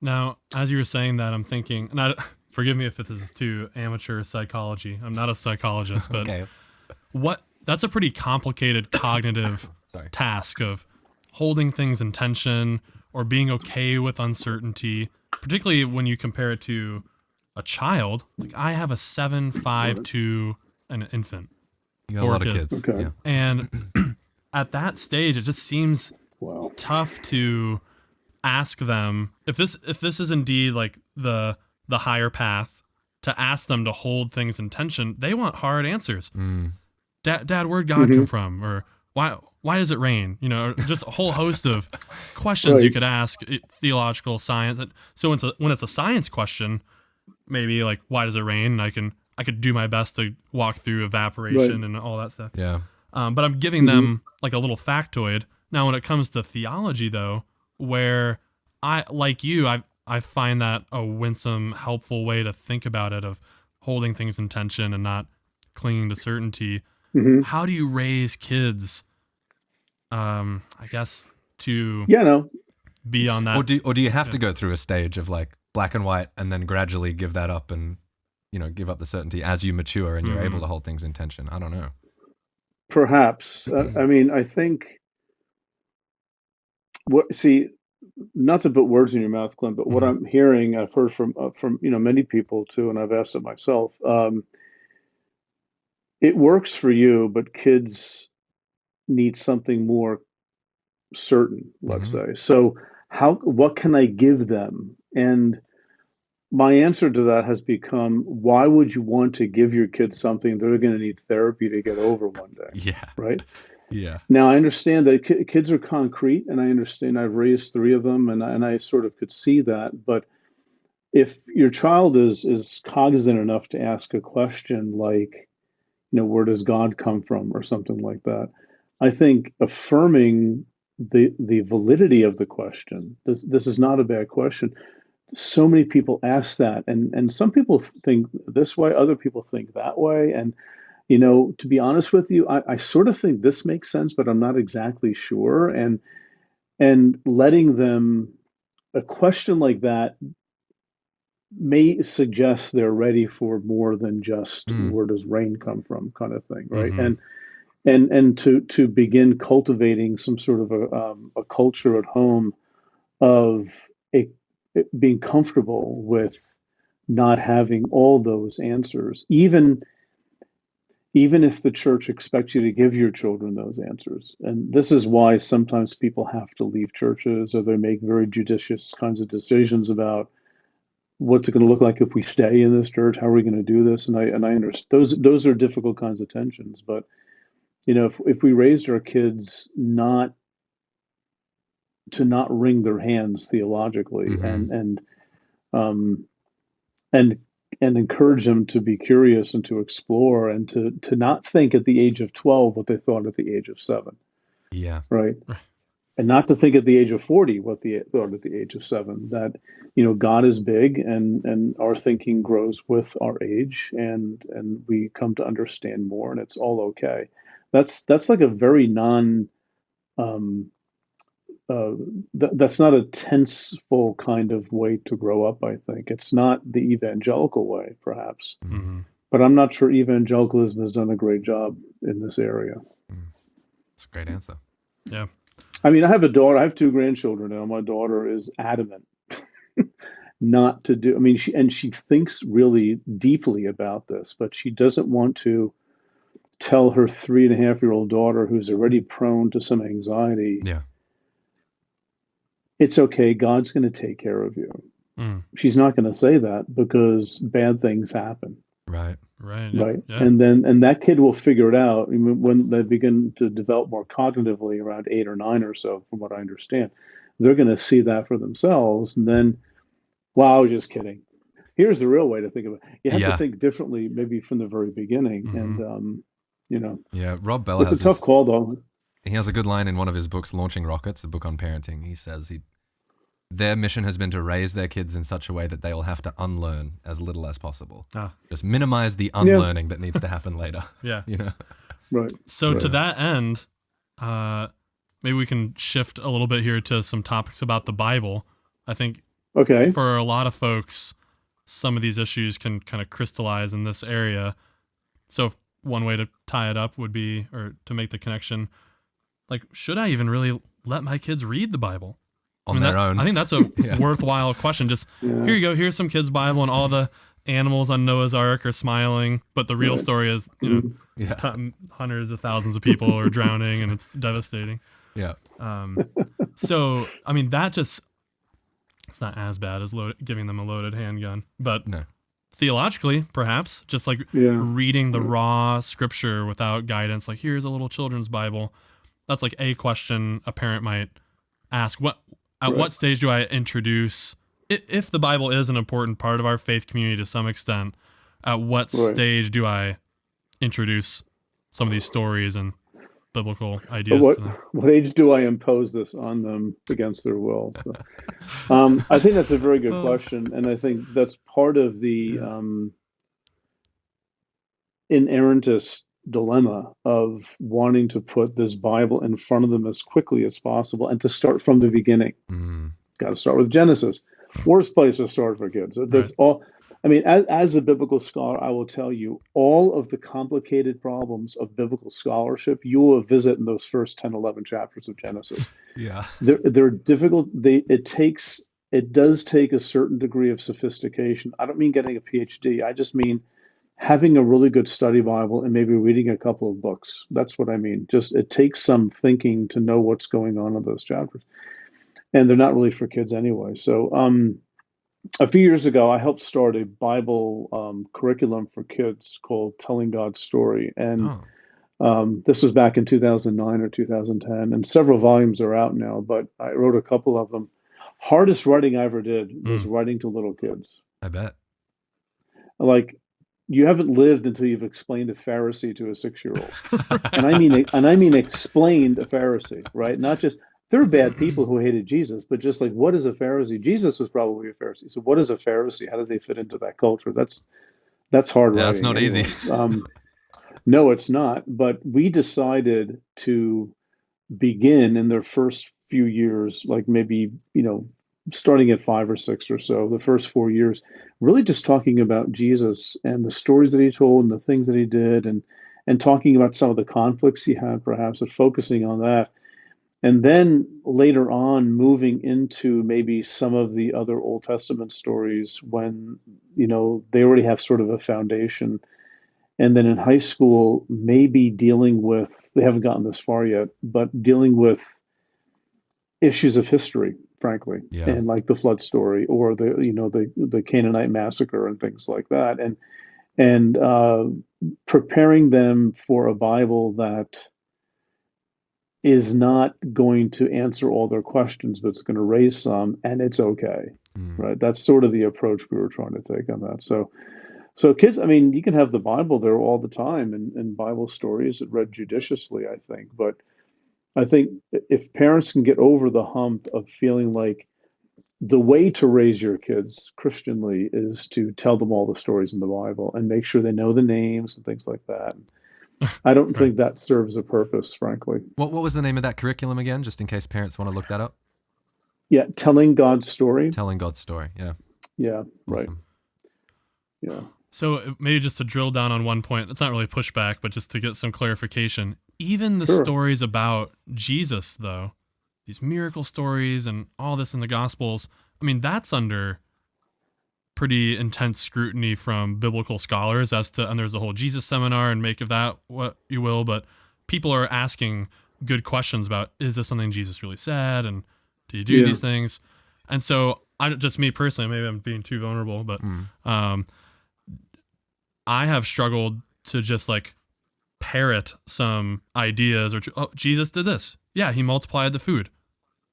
Now, as you were saying that, I'm thinking, not forgive me if this is too amateur psychology. I'm not a psychologist, but Okay. what that's a pretty complicated cognitive Sorry. task of holding things in tension or being okay with uncertainty, particularly when you compare it to a child. Like I have a 7, 5, Right. 2, an infant, You got a four lot of kids. kids. Okay. Yeah. And at that stage, it just seems Wow. tough to ask them if this is indeed like the higher path, to ask them to hold things in tension. They want hard answers. Mm. Dad, where'd God Mm-hmm. come from? Or why does it rain? You know, or just a whole host of questions you Right. could ask, theological, science. And so when it's a science question, maybe like why does it rain? And I could do my best to walk through evaporation Right. and all that stuff. Yeah. But I'm giving them like a little factoid. Now, when it comes to theology, though, where I like you, I find that a winsome, helpful way to think about it, of holding things in tension and not clinging to certainty. Mm-hmm. How do you raise kids? I guess to Yeah. No. be on that. Or do you have to go through a stage of like black and white and then gradually give that up and, you know, give up the certainty as you mature and you're able to hold things in tension? I don't know. Perhaps. I mean, I think what. See, not to put words in your mouth, Clint, but what Mhm. I'm hearing, I've heard from many people too, and I've asked it myself. It works for you, but kids need something more certain, let's Mhm. say. So what can I give them? And my answer to that has become, why would you want to give your kids something they're going to need therapy to get over one day, Yeah. right? Yeah. Now, I understand that kids are concrete, and I understand I've raised three of them, and I sort of could see that. But if your child is cognizant enough to ask a question like, where does God come from, or something like that, I think affirming the validity of the question. This is not a bad question. So many people ask that, and some people think this way, other people think that way, and to be honest with you, I sort of think this makes sense, but I'm not exactly sure. And letting them, a question like that may suggest they're ready for more than just Mm. where does rain come from kind of thing, right? Mhm. And to begin cultivating some sort of a culture at home of a, being comfortable with not having all those answers, even if the church expects you to give your children those answers. And this is why sometimes people have to leave churches, or they make very judicious kinds of decisions about what's it going to look like if we stay in this church, how are we going to do this. And I understand those are difficult kinds of tensions. But if we raised our kids not to not wring their hands theologically, Mhm. um, and and encourage them to be curious and to explore, and to not think at the age of 12 what they thought at the age of 7, Yeah. right? And not to think at the age of 40 what they thought at the age of 7. That God is big, and our thinking grows with our age, and we come to understand more, and it's all okay. That's like a very non um, uh, that's not a tenseful kind of way to grow up. I think it's not the evangelical way, perhaps, Mm. Mm-hmm. but I'm not sure evangelicalism has done a great job in this area. Mm. That's a great answer. Yeah. I mean, I have a daughter. I have two grandchildren now. My daughter is adamant not to do. I mean, she thinks really deeply about this, but she doesn't want to tell her 3.5-year-old daughter, who's already prone to some anxiety, Yeah. it's okay. God's going to take care of you. Mm. She's not going to say that because bad things happen, Right. Right. Yeah. right? Yeah. And that kid will figure it out when they begin to develop more cognitively around 8 or 9 or so, from what I understand. They're going to see that for themselves, and then, wow, just kidding. Here's the real way to think of it. You have to Yeah. think differently, maybe from the very beginning, Mm-hmm. and Yeah. Rob Bell it's a has tough this. call, though. He has a good line in one of his books, Launching Rockets, a book on parenting. He says their mission has been to raise their kids in such a way that they will have to unlearn as little as possible. Ah. Just minimize the Yeah, unlearning that needs to happen later. Yeah. You know? right, So to right. that end, maybe we can shift a little bit here to some topics about the Bible. I think Okay. For a lot of folks, some of these issues can kind of crystallize in this area. So one way to tie it up would be, or to make the connection, like, should I even really let my kids read the Bible? On their own. I think that's a Yeah. worthwhile question. Just Yeah. here you go. Here's some kids' Bible, and all the animals on Noah's Ark are smiling, but the real Right. story is, Yeah. hundreds of thousands of people are drowning, and it's devastating. Yeah. So, I mean, that just, it's not as bad as giving them a loaded handgun, but No. theologically, perhaps, just like Yeah. reading the raw scripture without guidance, like here's a little children's Bible. That's like a question a parent might ask. At Right. what stage do I introduce, if the Bible is an important part of our faith community to some extent, at what Right. stage do I introduce some of these stories and biblical But ideas to them? what age do I impose this on them against their will? So, I think that's a very good question, and I think that's part of the inerrantist dilemma of wanting to put this Bible in front of them as quickly as possible and to start from the beginning. Got to start with Genesis. Worst place to start for kids. That's all. I mean, as a biblical scholar, I will tell you all of the complicated problems of biblical scholarship you will visit in those first 10, 11 chapters of Genesis. Yeah. They're difficult. It does take a certain degree of sophistication. I don't mean getting a PhD. I just mean having a really good study Bible and maybe reading a couple of books. That's what I mean. Just it takes some thinking to know what's going on in those chapters. And they're not really for kids anyway. So a few years ago, I helped start a Bible curriculum for kids called Telling God's Story. And this was back in 2009 or 2010. And several volumes are out now, but I wrote a couple of them. Hardest writing I ever did was writing to little kids. I bet. Like, you haven't lived until you've explained a Pharisee to a 6-year-old. And I mean explained a Pharisee, right? Not just, there are bad people who hated Jesus, but just like, what is a Pharisee? Jesus was probably a Pharisee. So what is a Pharisee? How does they fit into that culture? That's hard writing. That's not easy. No, it's not. But we decided to begin in their first few years, like maybe, starting at 5 or 6 or so, the first 4 years, really just talking about Jesus and the stories that he told and the things that he did, and talking about some of the conflicts he had, perhaps, and focusing on that. And then later on, moving into maybe some of the other Old Testament stories when, they already have sort of a foundation. And then in high school, maybe dealing with, they haven't gotten this far yet, but dealing with issues of history, frankly, and like the flood story or the Canaanite massacre and things like that, and preparing them for a Bible that is not going to answer all their questions, but it's going to raise some, and it's okay, right? That's sort of the approach we were trying to take on that. So kids, I mean, you can have the Bible there all the time, and Bible stories read judiciously, I think, but I think if parents can get over the hump of feeling like the way to raise your kids Christianly is to tell them all the stories in the Bible and make sure they know the names and things like that. I don't think that serves a purpose, frankly. What was the name of that curriculum again, just in case parents want to look that up? Yeah, Telling God's Story. Telling God's Story, yeah. Yeah, right. Awesome. Yeah. So maybe just to drill down on one point, it's not really pushback, but just to get some clarification. Even the stories about Jesus, though, these miracle stories and all this in the Gospels, I mean, that's under pretty intense scrutiny from biblical scholars and there's the whole Jesus seminar, and make of that what you will, but people are asking good questions about, is this something Jesus really said, and do you do these things? And so, just me personally, maybe I'm being too vulnerable, but I have struggled to just like parrot some ideas or, oh, Jesus did this. Yeah, he multiplied the food.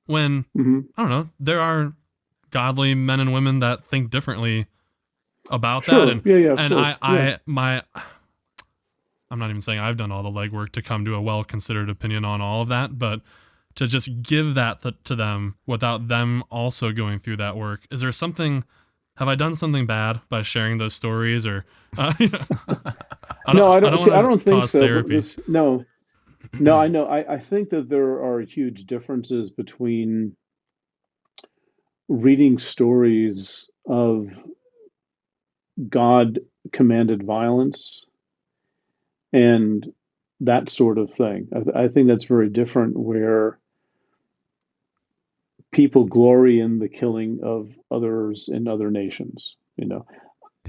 When, I don't know, there are godly men and women that think differently about that. And I'm not even saying I've done all the legwork to come to a well-considered opinion on all of that, but to just give that to them without them also going through that work. Is there something, have I done something bad by sharing those stories, or No, I don't think so. No, I know. I think that there are huge differences between reading stories of God commanded violence and that sort of thing. I think that's very different, where people glory in the killing of others in other nations. Yeah.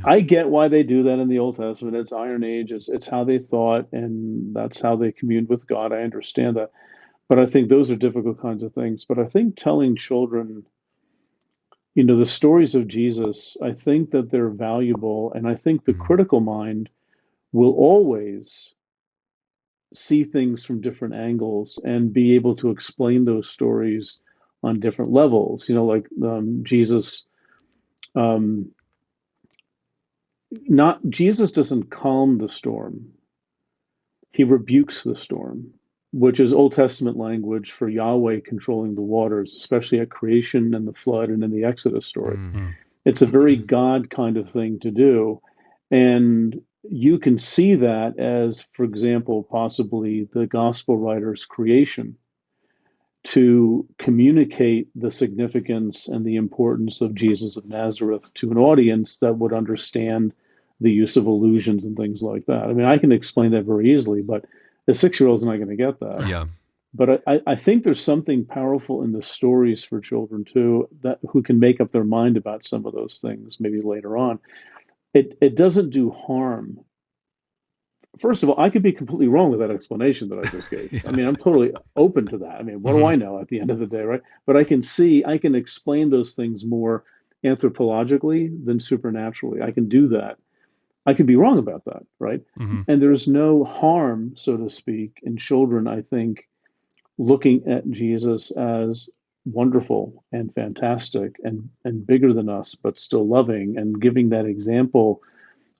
I get why they do that in the Old Testament. It's Iron Age. It's how they thought, and that's how they communed with God. I understand that. But I think those are difficult kinds of things. But I think telling children, the stories of Jesus, I think that they're valuable. And I think the Mm. critical mind will always see things from different angles and be able to explain those stories on different levels. Like Jesus, um, not Jesus doesn't calm the storm; he rebukes the storm, which is Old Testament language for Yahweh controlling the waters, especially at creation and the flood and in the Exodus story. Mm. Mm. It's a very God kind of thing to do. And you can see that as, for example, possibly the gospel writer's creation to communicate the significance and the importance of Jesus of Nazareth to an audience that would understand the use of illusions and things like that. I mean, I can explain that very easily, but the 6-year-old's not going to get that. Yeah. But I think there's something powerful in the stories for children too, that who can make up their mind about some of those things maybe later on. It doesn't do harm. First of all, I could be completely wrong with that explanation that I just gave. I Yeah. mean, I'm totally open to that. I mean, what do Hmm. I know at the end of the day, right? But I can explain those things more anthropologically than supernaturally. I can do that. I could be wrong about that, right? Hmm. And there's no harm, so to speak, in children, I think, looking at Jesus as wonderful and fantastic and bigger than us, but still loving, and giving that example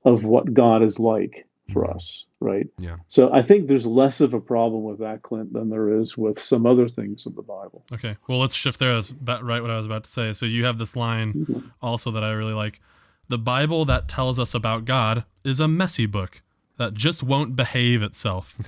of what God is like for Mm. us, right? Yeah. So I think there's less of a problem with that, Clint, than there is with some other things in the Bible. Okay. Well, let's shift there. That's right what I was about to say. So you have this line also that I really like. The Bible that tells us about God is a messy book that just won't behave itself.